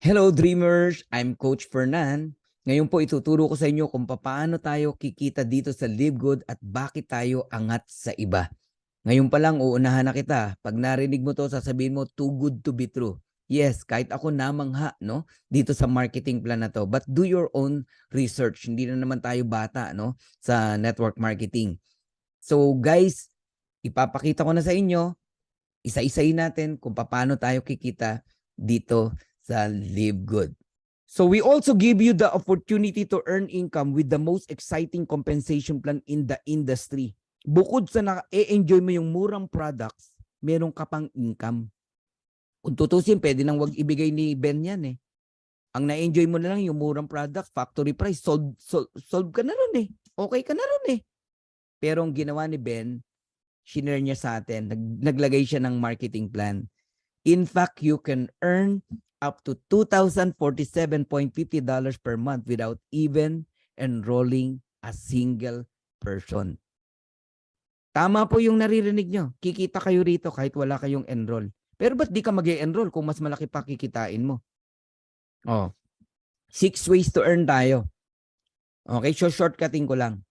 Hello Dreamers! I'm Coach Fernan. Ngayon po ituturo ko sa inyo kung paano tayo kikita dito sa Live Good at bakit tayo angat sa iba. Ngayon pa lang uunahan na kita. Pag narinig mo to, sasabihin mo too good to be true. Yes, kahit ako namangha no, dito sa marketing plan na to. But do your own research. Hindi na naman tayo bata no, sa network marketing. So guys, ipapakita ko na sa inyo, isa-isayin natin kung paano tayo kikita dito sa Live Good. So we also give you the opportunity to earn income with the most exciting compensation plan in the industry. Bukod sa na-enjoy mo yung murang products, meron ka pang income. Kung tutusin, pwede nang wag ibigay ni Ben yan eh. Ang na-enjoy mo na lang yung murang products, factory price, solve ka na ron eh. Okay ka na ron eh. Pero ang ginawa ni Ben, shinare niya sa atin, naglagay siya ng marketing plan. In fact, you can earn up to $2,047.50 per month without even enrolling a single person. Tama po yung naririnig nyo. Kikita kayo rito kahit wala kayong enroll. Pero ba't di ka mag-e-enroll kung mas malaki pa kikitain mo? Oh, 6 ways to earn tayo. Okay, so shortcutting ko lang.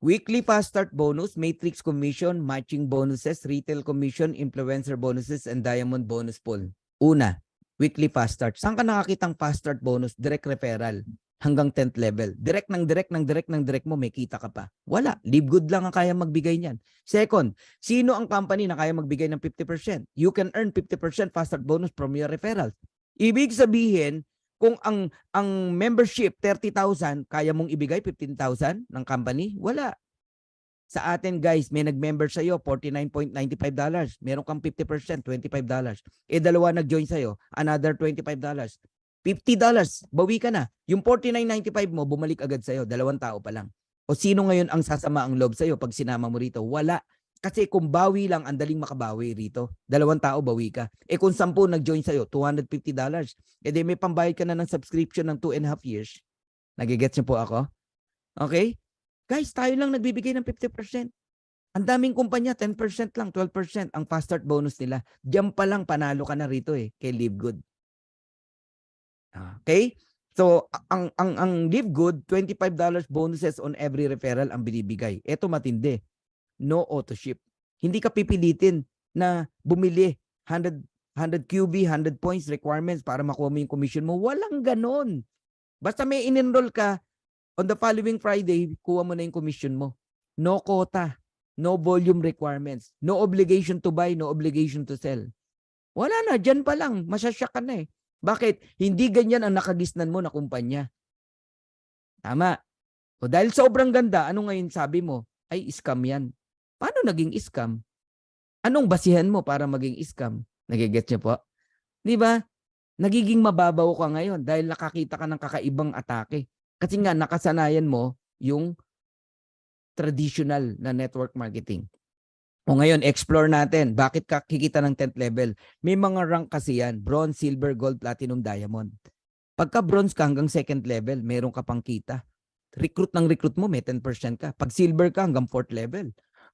Weekly fast start bonus, matrix commission, matching bonuses, retail commission, influencer bonuses, and diamond bonus pool. Una, weekly fast start. Saan ka nakakitang fast start bonus? Direct referral hanggang 10th level. Direct mo, may kita ka pa. Wala. Live Good lang ang kaya magbigay niyan. Second, sino ang company na kaya magbigay ng 50%? You can earn 50% fast start bonus from your referrals. Ibig sabihin, kung ang membership 30,000, kaya mong ibigay 15,000 ng company? Wala. Sa atin guys, may nag-member sa iyo $49.95. Meron kang 50%, $25. Eh dalawa nag-join sa iyo, another $25. $50, bawi ka na. Yung $49.95 mo, bumalik agad sa iyo, dalawang tao pa lang. O sino ngayon ang sasama ang loob sa iyo pag sinama mo rito? Wala. Kasi kung bawi lang, ang daling makabawi rito. Dalawang tao, bawi ka. Eh kung 10 nag-join sa'yo, $250. Eh di may pambayad ka na ng subscription ng 2.5 years. Nagigets niyo po ako? Okay? Guys, tayo lang nagbibigay ng 50%. Ang daming kumpanya, 10% lang, 12% ang fast start bonus nila. Diyan pa lang, panalo ka na rito eh, kay Live Good. Okay? So, ang Live Good, $25 bonuses on every referral ang binibigay. Ito matindi. No auto ship. Hindi ka pipilitin na bumili 100 QB, 100 points requirements para makuha mo yung commission mo. Walang ganon. Basta may in-enroll ka, on the following Friday, kuha mo na yung commission mo. No quota, no volume requirements, no obligation to buy, no obligation to sell. Wala na, dyan pa lang, masyasyak ka na eh. Bakit? Hindi ganyan ang nakagisnan mo na kumpanya. Tama. O dahil sobrang ganda, ano ngayon sabi mo? Ay, scam yan. Paano naging scam? Anong basihan mo para maging scam? Nagigets niyo po? Di ba? Nagiging mababaw ka ngayon dahil nakakita ka ng kakaibang atake. Kasi nga nakasanayan mo yung traditional na network marketing. O ngayon, explore natin. Bakit ka kikita ng 10th level? May mga rank kasi yan. Bronze, silver, gold, platinum, diamond. Pagka bronze ka hanggang 2nd level, meron ka pang kita. Recruit mo, may 10% ka. Pag silver ka hanggang 4th level.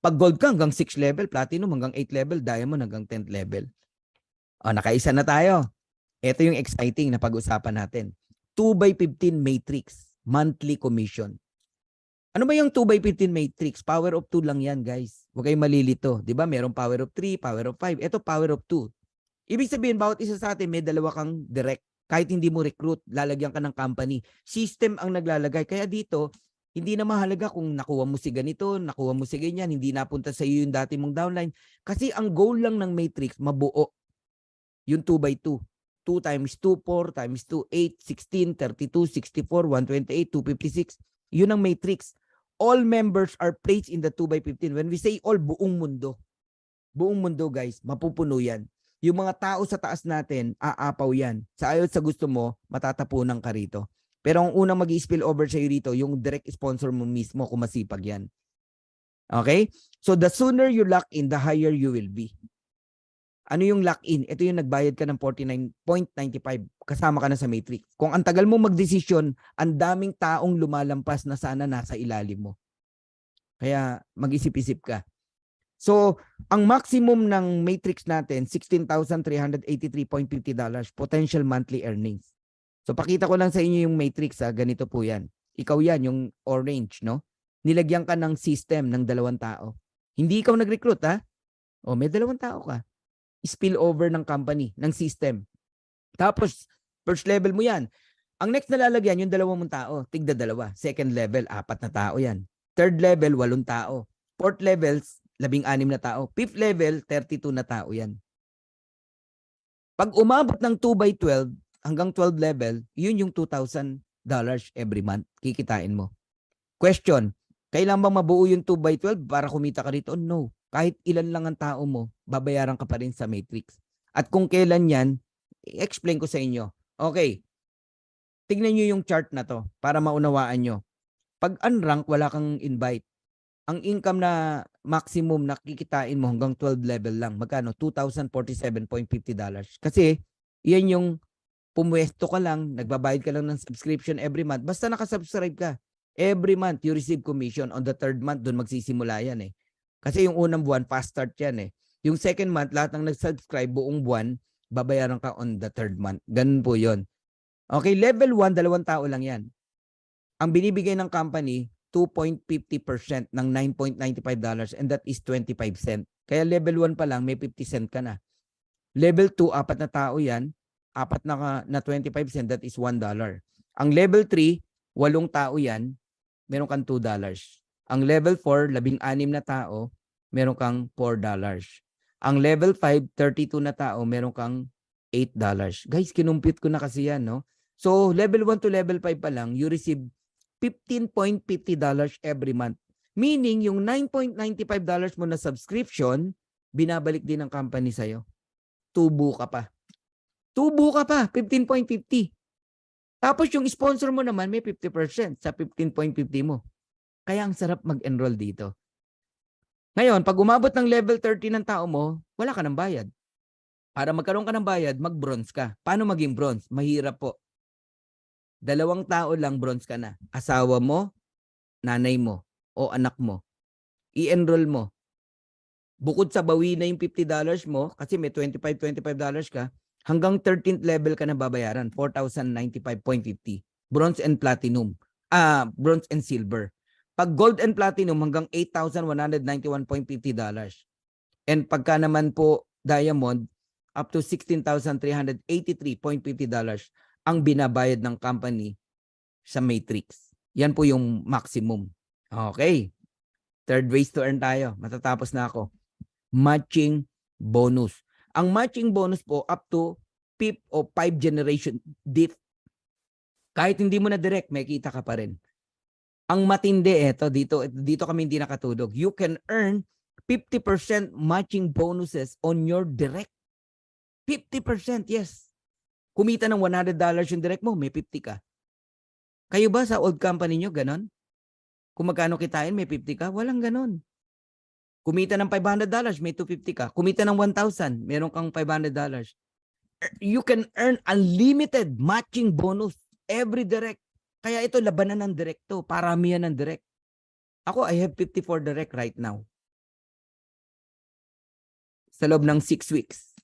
Pag gold ka hanggang 6th level, platinum hanggang 8th level, diamond hanggang 10th level. O, nakaisa na tayo. Ito yung exciting na pag-usapan natin. 2x15 matrix, monthly commission. Ano ba yung 2x15 matrix? Power of 2 lang yan, guys. Huwag kayong malilito. Di ba? Merong power of 3, power of 5. Ito, power of 2. Ibig sabihin, bawat isa sa atin, may dalawa kang direct. Kahit hindi mo recruit, lalagyan ka ng company. System ang naglalagay. Kaya dito, hindi na mahalaga kung nakuha mo si ganito, nakuha mo si ganyan, hindi napunta sa iyo yung dati mong downline. Kasi ang goal lang ng matrix, mabuo. Yung 2x2. 2 times 2, 4 times 2, 8, 16, 32, 64, 128, 256. Yun ang matrix. All members are placed in the 2x15. When we say all, buong mundo. Buong mundo, guys, mapupuno yan. Yung mga tao sa taas natin, aapaw yan. Sa ayaw sa gusto mo, matatapunan ka rito. Pero ang unang mag-i-spill over sa'yo rito, yung direct sponsor mo mismo kung masipag yan. Okay? So the sooner you lock in, the higher you will be. Ano yung lock-in? Ito yung nagbayad ka ng 49.95. Kasama ka na sa matrix. Kung ang tagal mo magdesisyon, ang daming taong lumalampas na sana nasa ilalim mo. Kaya mag-isip-isip ka. So, ang maximum ng matrix natin, $16,383.50 potential monthly earnings. So, pakita ko lang sa inyo yung matrix, ha? Ganito po yan. Ikaw yan, yung orange, no? Nilagyan ka ng system ng 2 tao. Hindi ikaw nag-recruit, ha? O, may 2 tao ka. Spillover ng company, ng system. Tapos, first level mo yan. Ang next na lalagyan, yung 2 mong tao, tigda 2. Second level, 4 na tao yan. Third level, 8 tao. Fourth level, 16 na tao. Fifth level, 32 na tao yan. Pag umabot ng 2/12 hanggang 12 level, yun yung $2,000 every month. Kikitain mo. Question, kailan ba mabuo yung 2/12 para kumita ka rito? No. Kahit ilan lang ang tao mo, babayaran ka pa rin sa matrix. At kung kailan yan, i-explain ko sa inyo. Okay. Tignan nyo yung chart na to para maunawaan nyo. Pag unrank, wala kang invite. Ang income na maximum na kikitain mo hanggang 12 level lang. Magkano? $2,047.50. Kasi, yan yung pumwesto ka lang, nagbabayad ka lang ng subscription every month. Basta nakasubscribe ka. Every month, you receive commission. On the third month, doon magsisimula yan eh. Kasi yung unang buwan, fast start yan eh. Yung second month, lahat ng nag-subscribe buong buwan, babayaran ka on the third month. Ganun po yon. Okay, level 1, 2 tao lang yan. Ang binibigay ng company, 2.50% ng $9.95 and that is 25 cents. Kaya level 1 pa lang, may 50 cent ka na. Level 2, 4 na tao yan, 4 na 25 cents, that is $1. Ang level 3, 8 tao yan, meron kang $2. Ang level 4, 16 na tao, meron kang $4. Ang level 5, 32 na tao, meron kang $8. Guys, kinumpute ko na kasi yan, no? So, level 1 to level 5 pa lang, you receive $15.50 every month. Meaning, yung $9.95 mo na subscription, binabalik din ng company sa'yo. Tubo ka pa. Tubo ka pa, 15.50. Tapos yung sponsor mo naman, may 50% sa 15.50 mo. Kaya ang sarap mag-enroll dito. Ngayon, pag umabot ng level 30 ng tao mo, wala ka ng bayad. Para magkaroon ka ng bayad, mag-bronze ka. Paano maging bronze? Mahirap po. 2 tao lang bronze ka na. Asawa mo, nanay mo, o anak mo. I-enroll mo. Bukod sa bawi na yung $50 mo, kasi may $25 ka, hanggang 13th level ka na babayaran, $4,095.50. Bronze and platinum. Bronze and silver. Pag gold and platinum, hanggang $8,191.50. And pagka naman po diamond, up to $16,383.50 ang binabayad ng company sa matrix. Yan po yung maximum. Okay. Third ways to earn tayo. Matatapos na ako. Matching bonus. Ang matching bonus po up to 5 o 5 generation deep. Kahit hindi mo na direct, may kita ka pa rin. Ang matindi dito kami hindi nakatulog. You can earn 50% matching bonuses on your direct. 50%, yes. Kumita ng $100 yung direct mo, may 50 ka. Kayo ba sa old company nyo, ganon? Kung magkano kitain, may 50 ka? Walang ganon. Kumita ng $500, may $250 ka. Kumita ng $1,000, meron kang $500. You can earn unlimited matching bonus every direct. Kaya ito, labanan ng direct to. Parami yan ng direct. Ako, I have 54 direct right now. Sa loob ng 6 weeks.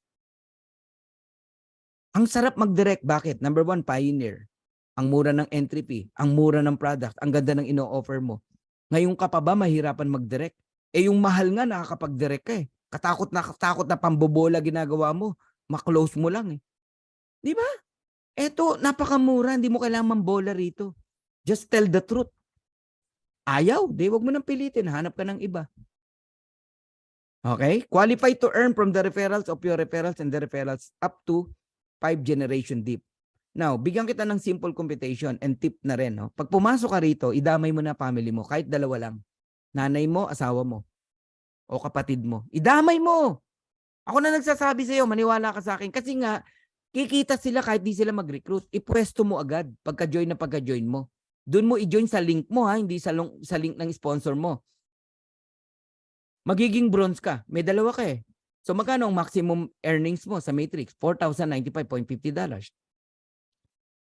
Ang sarap mag-direct. Bakit? Number 1, pioneer. Ang mura ng entry fee. Ang mura ng product. Ang ganda ng ino-offer mo. Ngayon ka pa ba mahirapan mag-direct? Eh yung mahal nga nakakapag-direct ka eh. Katakot na pambobola ginagawa mo. Ma-close mo lang eh. Di ba? Eto, napakamura. Hindi mo kailangan mambola rito. Just tell the truth. Ayaw. Di, wag mo nang pilitin. Hanap ka ng iba. Okay? Qualify to earn from the referrals of your referrals and the referrals up to 5 generation deep. Now, bigyan kita ng simple computation and tip na rin. No? Pag pumasok ka rito, idamay mo na family mo. Kahit 2 lang. Nanay mo, asawa mo. O kapatid mo. Idamay mo. Ako na nagsasabi sa iyo, maniwala ka sa akin. Kasi nga, kikita sila kahit di sila mag-recruit. Ipwesto mo agad pagka-join na pagka-join mo. Doon mo i-join sa link mo ha, hindi sa link ng sponsor mo. Magiging bronze ka. May 2 ka eh. So magkano ang maximum earnings mo sa matrix? $4,095.50.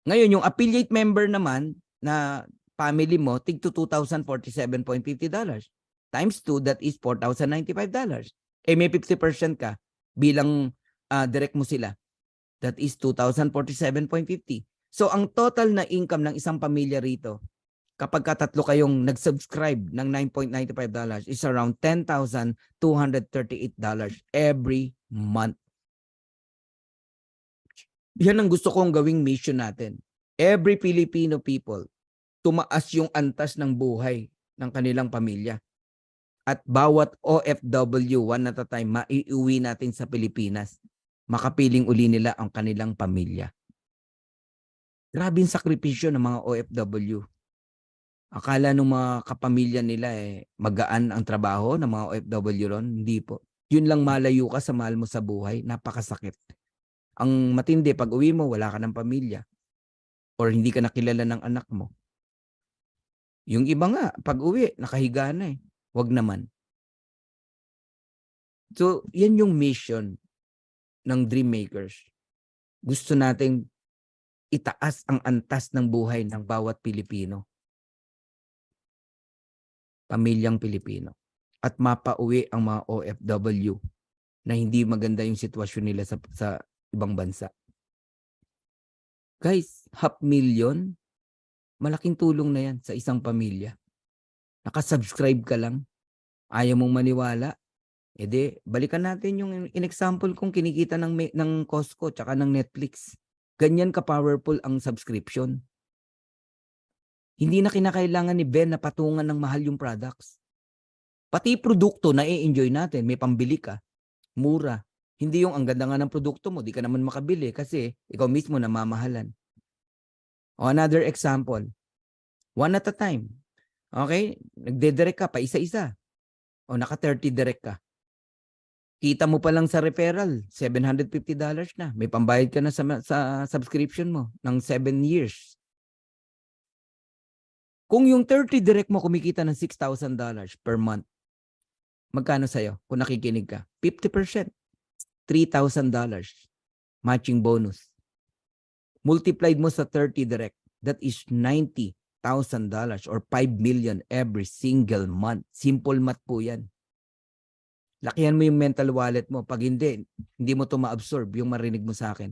Ngayon, yung affiliate member naman na family mo, tig to $2,047.50. Times 2, that is $4,095. May 50% ka bilang direct mo sila. That is 2,047.50. So, ang total na income ng isang pamilya rito, kapag tatlo kayong nag-subscribe ng $9.95 is around $10,238 every month. Yan ang gusto kong gawing mission natin. Every Filipino people, tumaas yung antas ng buhay ng kanilang pamilya. At bawat OFW, one at a time, maiuwi natin sa Pilipinas. Makapiling uli nila ang kanilang pamilya. Grabing sakripisyo ng mga OFW. Akala ng mga kapamilya nila magaan ang trabaho ng mga OFW ron. Hindi po. Yun lang malayo ka sa mahal mo sa buhay. Napakasakit. Ang matindi, pag uwi mo, wala ka ng pamilya. Or hindi ka nakilala ng anak mo. Yung iba nga, pag uwi, nakahiga na eh. Wag naman. So, yan yung mission ng Dream Makers. Gusto nating itaas ang antas ng buhay ng bawat Pilipino. Pamilyang Pilipino. At mapauwi ang mga OFW na hindi maganda yung sitwasyon nila sa ibang bansa. Guys, $500,000, malaking tulong na yan sa isang pamilya. Nakasubscribe ka lang, ayaw mong maniwala, balikan natin yung in-example kong kinikita ng Costco tsaka ng Netflix. Ganyan ka-powerful ang subscription. Hindi na kinakailangan ni Ben na patungan ng mahal yung products. Pati produkto na i-enjoy natin, may pambili ka, mura. Hindi yung ang ganda nga ng produkto mo, di ka naman makabili kasi ikaw mismo namamahalan. O another example, one at a time. Okay? Nagdedirect ka pa isa-isa. O naka-30 direct ka. Kita mo pa lang sa referral, $750 na. May pambayad ka na sa subscription mo ng 7 years. Kung yung 30 direct mo kumikita ng $6,000 per month, magkano sa'yo kung nakikinig ka? 50%. $3,000. Matching bonus. Multiplied mo sa 30 direct, that is $90,000 or 5 million every single month. Simple math po yan. Lakihan mo yung mental wallet mo. Pag hindi mo ito ma-absorb yung marinig mo sa akin.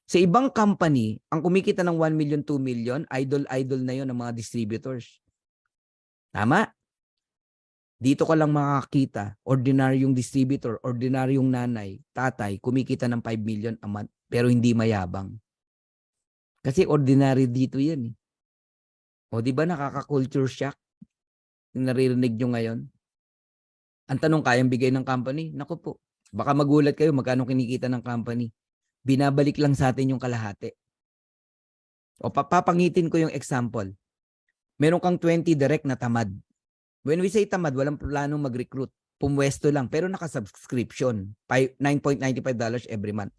Sa ibang company, ang kumikita ng 1 million, 2 million, idol na yon ng mga distributors. Tama? Dito ka lang makakita, ordinaryong distributor, ordinaryong nanay, tatay, kumikita ng 5 million a month, pero hindi mayabang. Kasi ordinary dito yan. O di ba nakaka-culture shock? Yung naririnig nyo ngayon? Ang tanong, kayang bigay ng company? Naku po, baka magulat kayo magkano kinikita ng company. Binabalik lang sa atin yung kalahati. O papangitin ko yung example. Meron kang 20 direct na tamad. When we say tamad, walang planong mag-recruit. Pumwesto lang, pero naka-subscription. $9.95 every month.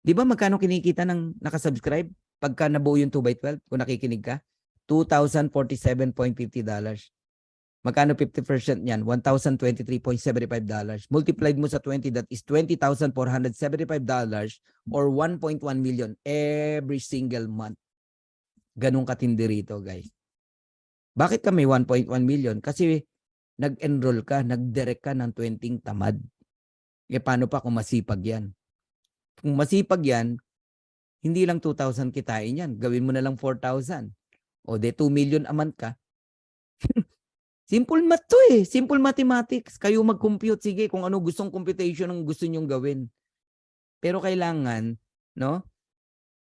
Di ba magkano kinikita ng nakasubscribe? Pagka nabuo yung 2x12, kung nakikinig ka, $2,047.50. Magkano 50% niyan? $1,023.75. Multiplied mo sa 20, that is $20,475 or 1.1 million every single month. Ganun katindi rito, guys. Bakit kami 1.1 million? Kasi nag-enroll ka, nag-direct ka ng 20 tamad. Paano pa kung masipag yan? Kung masipag yan, hindi lang 2,000 kitain yan. Gawin mo na lang 4,000. O 2 million a month ka. Simple math to eh. Simple mathematics. Kayo mag-compute. Sige, kung ano gustong computation ang gusto nyong gawin. Pero kailangan, no?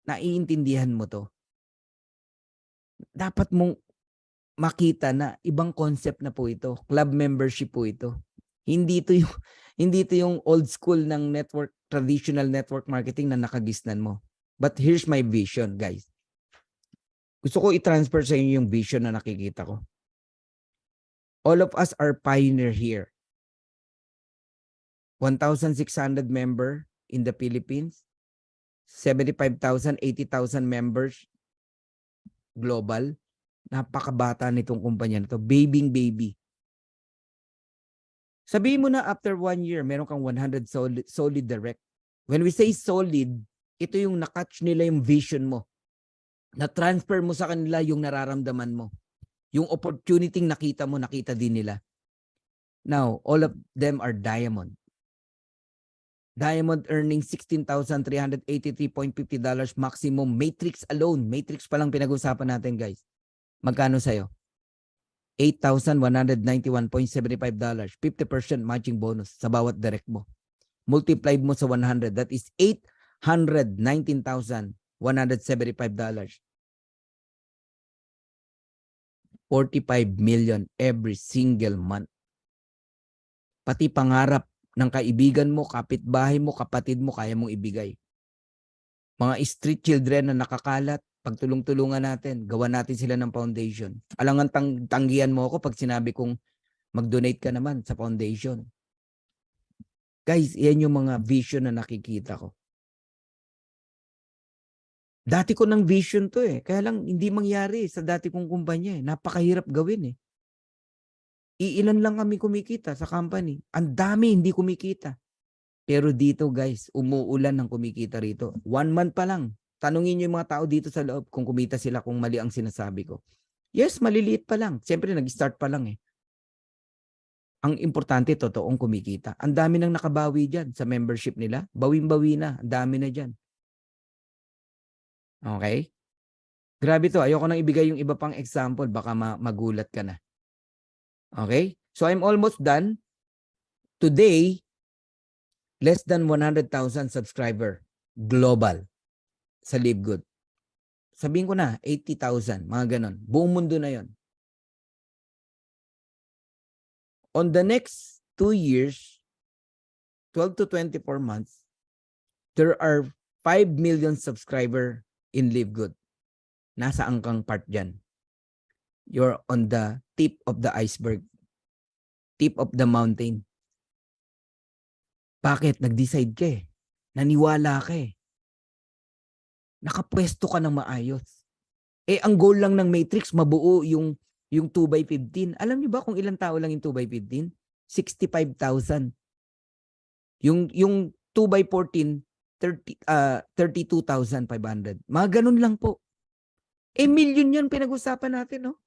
Naiintindihan mo to. Dapat mong makita na ibang concept na po ito. Club membership po ito. Hindi ito yung old school ng traditional network marketing na nakagisnan mo. But here's my vision, guys. Gusto ko i-transfer sa inyo yung vision na nakikita ko. All of us are pioneer here. 1,600 member in the Philippines. 75,000, 80,000 members global. Napakabata nitong kumpanya nito. Baby. Sabihin mo na after 1 year, meron kang 100 solid direct. When we say solid, ito yung nakatch nila yung vision mo. Na-transfer mo sa kanila yung nararamdaman mo. Yung opportunity nakita mo, nakita din nila. Now, all of them are diamond. Diamond earning $16,383.50 maximum. Matrix alone. Matrix pa lang pinag-usapan natin, guys. Magkano sa'yo? $8,191.75. 50% matching bonus sa bawat direct mo. Multiplied mo sa 100. That is $819,175. 45 million every single month. Pati pangarap ng kaibigan mo, kapitbahay mo, kapatid mo, kaya mong ibigay. Mga street children na nakakalat, pagtulong-tulungan natin, gawa natin sila ng foundation. Alangan tanggihan mo ako pag sinabi kong mag-donate ka naman sa foundation. Guys, yan yung mga vision na nakikita ko. Dati ko ng vision to eh. Kaya lang hindi mangyari sa dati kong kumpanya eh. Napakahirap gawin eh. Iilan lang kami kumikita sa company. Ang dami hindi kumikita. Pero dito guys, umuulan ng kumikita rito. 1 month pa lang. Tanungin niyo yung mga tao dito sa loob kung kumita sila kung mali ang sinasabi ko. Yes, maliliit pa lang. Siyempre nag-start pa lang eh. Ang importante, totoong kumikita. Ang dami nang nakabawi dyan sa membership nila. Bawing-bawi na. Ang dami na dyan. Okay? Grabe to. Ayoko nang ibigay yung iba pang example. Baka magulat ka na. Okay? So I'm almost done. Today, less than 100,000 subscriber global sa Live Good. Sabihin ko na, 80,000. Mga ganon. Buong mundo na yon. On the next 2 years, 12 to 24 months, there are 5 million subscriber in Live Good. Nasa angkang part dyan. You're on the tip of the iceberg. Tip of the mountain. Bakit? Nag-decide ka eh. Naniwala ka eh. Nakapwesto ka ng maayos. Eh, ang goal lang ng Matrix, mabuo yung 2x15. Alam niyo ba kung ilang tao lang yung 2x15? 65,000. Yung 2x14, 32,500. Mga ganun lang po. Eh, million yun pinag-usapan natin, no?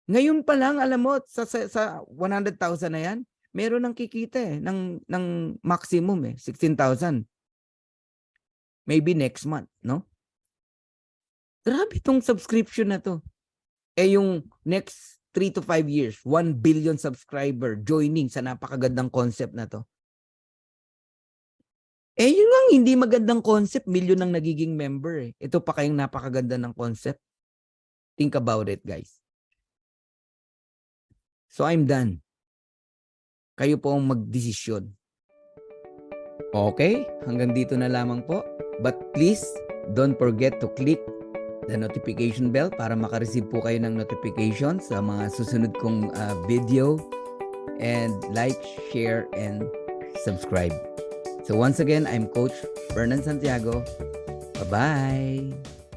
Ngayon pa lang, alam mo, sa 100,000 na yan, meron nang kikita eh, ng maximum eh, 16,000. Maybe next month, no? Grabe itong subscription na to. Eh, yung next 3 to 5 years, 1 billion subscriber joining sa napakagandang concept na to. Eh, yun ang hindi magandang concept, million ang nagiging member eh. Ito pa kayong napakaganda ng concept. Think about it, guys. So, I'm done. Kayo po ang magdesisyon. Okay? Hanggang dito na lamang po. But please, don't forget to click the notification bell para makareceive po kayo ng notification sa mga susunod kong video. And like, share, and subscribe. So once again, I'm Coach Fernan Santiago. Bye-bye!